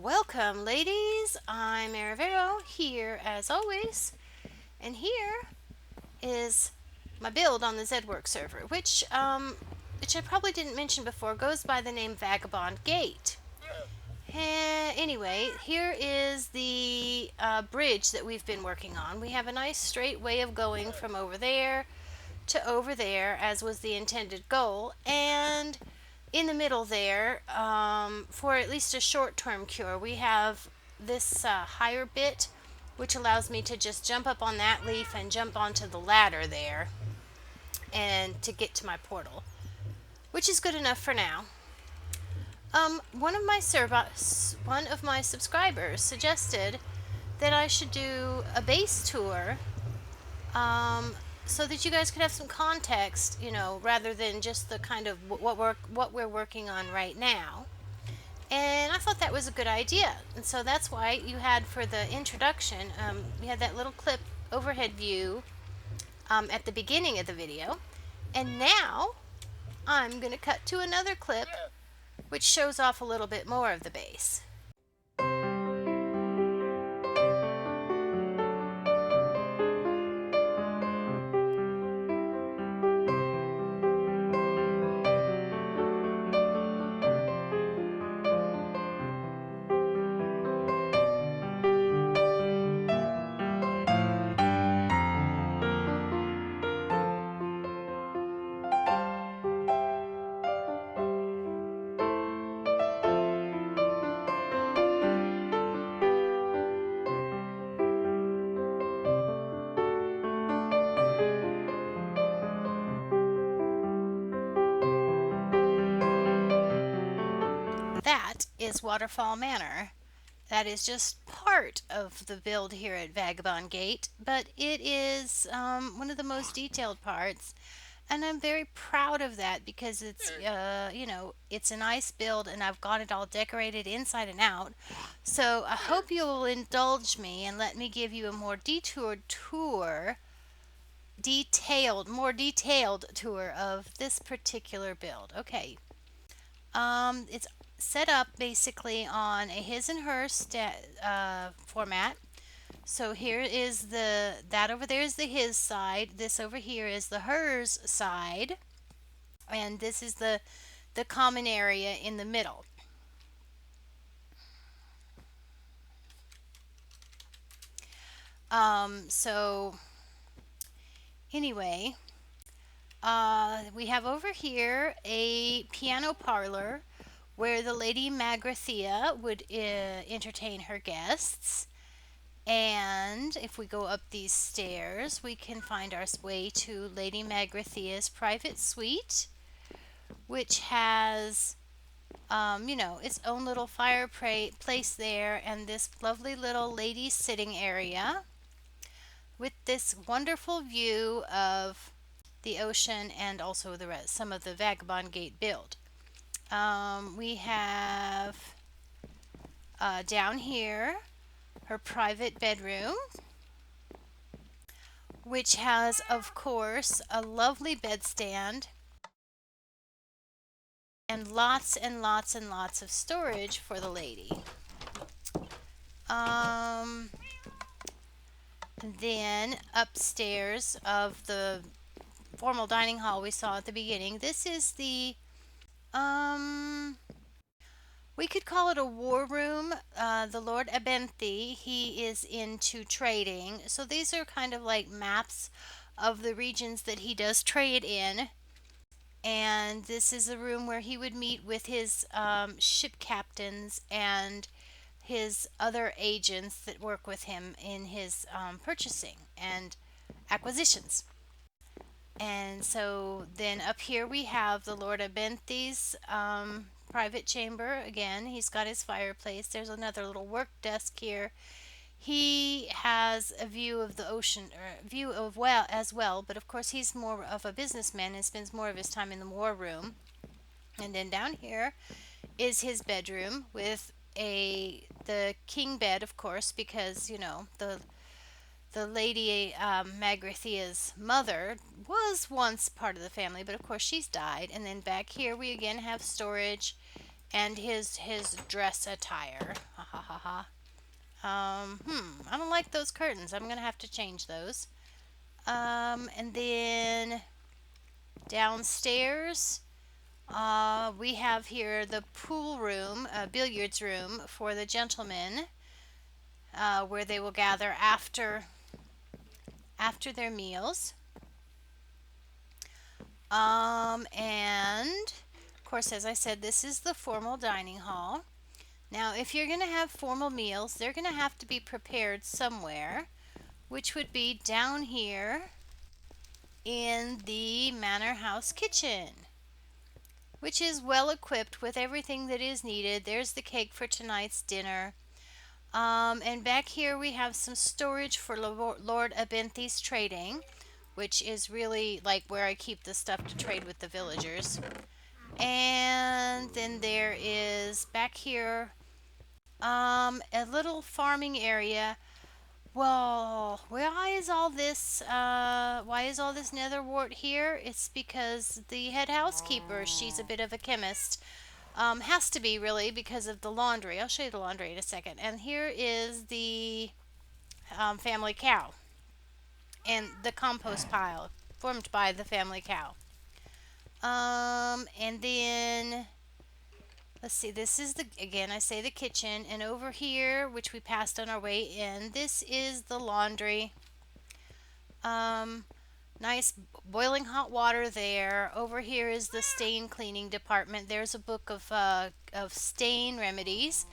Welcome, ladies. I'm Aravero here as always, and here is my build on the Zedwork server, which I probably didn't mention before, goes by the name Vagabond Gate. Anyway, here is the bridge that we've been working on. We have a nice straight way of going from over there to over there, as was the intended goal, and in the middle there, for at least a short-term cure, we have this higher bit, which allows me to just jump up on that leaf and jump onto the ladder there, and to get to my portal, which is good enough for now. One of my subscribers suggested that I should do a base tour, so that you guys could have some context, rather than just the kind of what we're working on right now. And I thought that was a good idea. And so that's why you had for the introduction, we had that little clip overhead view at the beginning of the video. And now I'm going to cut to another clip which shows off a little bit more of the base. That is Waterfall Manor. That is just part of the build here at Vagabond Gate, but it is one of the most detailed parts, and I'm very proud of that because it's a nice build, and I've got it all decorated inside and out. So I hope you'll indulge me and let me give you a more more detailed tour of this particular build. Okay. It's set up basically on a his and her format. So here is that over there is the his side. This over here is the hers side, and this is the common area in the middle. So anyway, we have over here a piano parlor where the Lady Magrathea would entertain her guests. And if we go up these stairs, we can find our way to Lady Magrathea's private suite, which has, its own little fireplace there, and this lovely little lady sitting area with this wonderful view of the ocean and also some of the Vagabond Gate build. We have down here her private bedroom, which has, of course, a lovely bedstand and lots and lots and lots of storage for the lady. Then upstairs of the formal dining hall we saw at the beginning, this is the we could call it a war room. The Lord Abenthi, he is into trading. So these are kind of like maps of the regions that he does trade in. And this is a room where he would meet with his ship captains and his other agents that work with him in his purchasing and acquisitions. And so then up here we have the Lord Abenthi's private chamber. Again, he's got his fireplace. There's another little work desk here. He has a view of the ocean, or view of as well, but of course he's more of a businessman and spends more of his time in the war room. And then down here is his bedroom with the king bed, of course, because the lady Magrathea's mother was once part of the family, but of course she's died. And then back here we again have storage and his dress attire. Ha ha ha. I don't like those curtains. I'm gonna have to change those. And then downstairs, we have here the pool room, billiards room for the gentlemen, where they will gather after their meals. And of course, as I said, this is the formal dining hall. Now, if you're going to have formal meals, they're going to have to be prepared somewhere, which would be down here in the manor house kitchen, which is well equipped with everything that is needed. There's the cake for tonight's dinner. And back here we have some storage for Lord Abinthi's trading, which is really like where I keep the stuff to trade with the villagers. And then there is back here a little farming area. Well, why is all this netherwort here? It's because the head housekeeper, she's a bit of a chemist. Has to be really because of the laundry. I'll show you the laundry in a second. And here is the family cow and the compost pile formed by the family cow. And then let's see, this is again, I say the kitchen, and over here, which we passed on our way in, this is the laundry. Um, Nice boiling hot water there. Over here is the stain cleaning department. There's a book of stain remedies.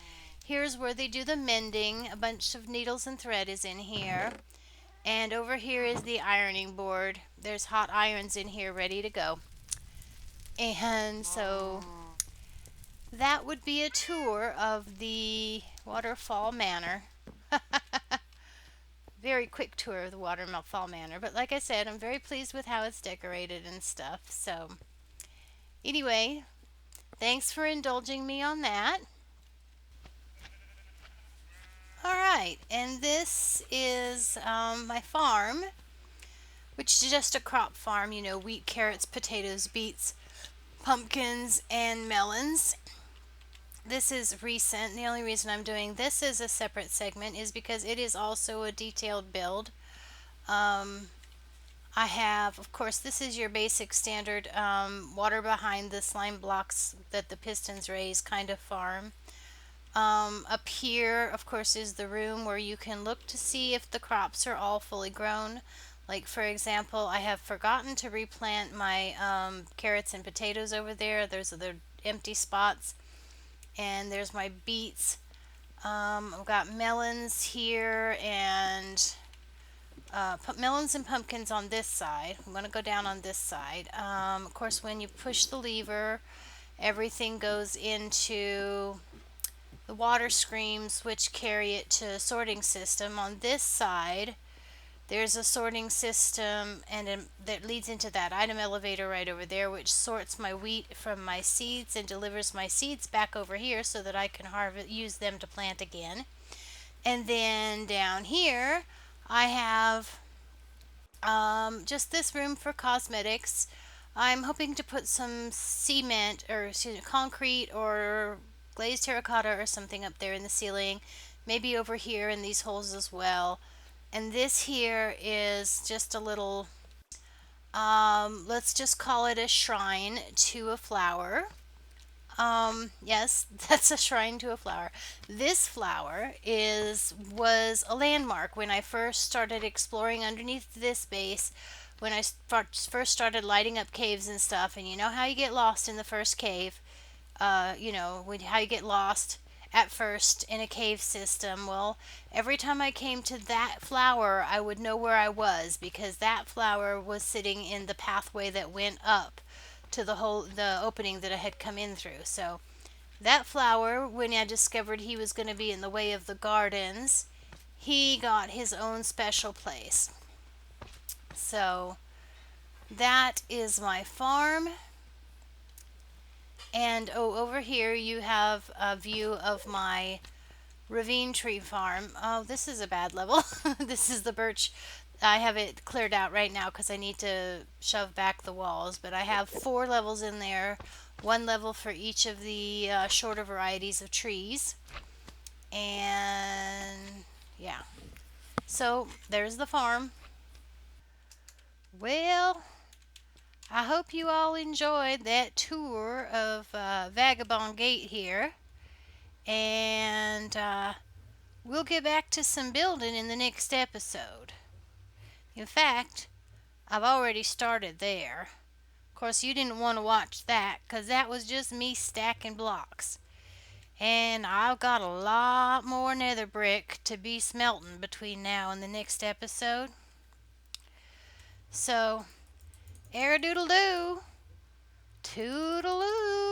Here's where they do the mending. A bunch of needles and thread is in here. And over here is the ironing board. There's hot irons in here ready to go. And so that would be a tour of the Waterfall Manor. Very quick tour of the Waterfall Manor. But like I said, I'm very pleased with how it's decorated and stuff. So anyway, thanks for indulging me on that. All right, and this is my farm, which is just a crop farm, wheat, carrots, potatoes, beets, pumpkins, and melons. This is recent. The only reason I'm doing this as a separate segment is because it is also a detailed build. I have, of course, this is your basic standard water behind the slime blocks that the pistons raise kind of farm. Up here, of course, is the room where you can look to see if the crops are all fully grown. Like, for example, I have forgotten to replant my carrots and potatoes over there. There's the empty spots. And there's my beets. I've got melons here and melons and pumpkins on this side. I'm going to go down on this side. Of course, when you push the lever, everything goes into the water streams, which carry it to a sorting system. On this side, there's a sorting system and that leads into that item elevator right over there, which sorts my wheat from my seeds and delivers my seeds back over here so that I can use them to plant again. And then down here, I have just this room for cosmetics. I'm hoping to put some cement or concrete or glazed terracotta or something up there in the ceiling, maybe over here in these holes as well. And this here is just a little, let's just call it a shrine to a flower. Yes, that's a shrine to a flower. This flower was a landmark when I first started exploring underneath this base, when I first started lighting up caves and stuff. And you know how you get lost in the first cave? How you get lost at first in a cave system. Well, every time I came to that flower, I would know where I was because that flower was sitting in the pathway that went up to the opening that I had come in through. So that flower, when I discovered he was going to be in the way of the gardens, he got his own special place. So that is my farm. And over here you have a view of my ravine tree farm. Oh, this is a bad level. This is the birch. I have it cleared out right now because I need to shove back the walls. But I have 4 levels in there. 1 level for each of the shorter varieties of trees. And yeah, so there's the farm. Well, I hope you all enjoyed that tour of Vagabond Gate here. And we'll get back to some building in the next episode. In fact, I've already started there. Of course, you didn't want to watch that because that was just me stacking blocks. And I've got a lot more nether brick to be smelting between now and the next episode. So, doodle doo, toodaloo.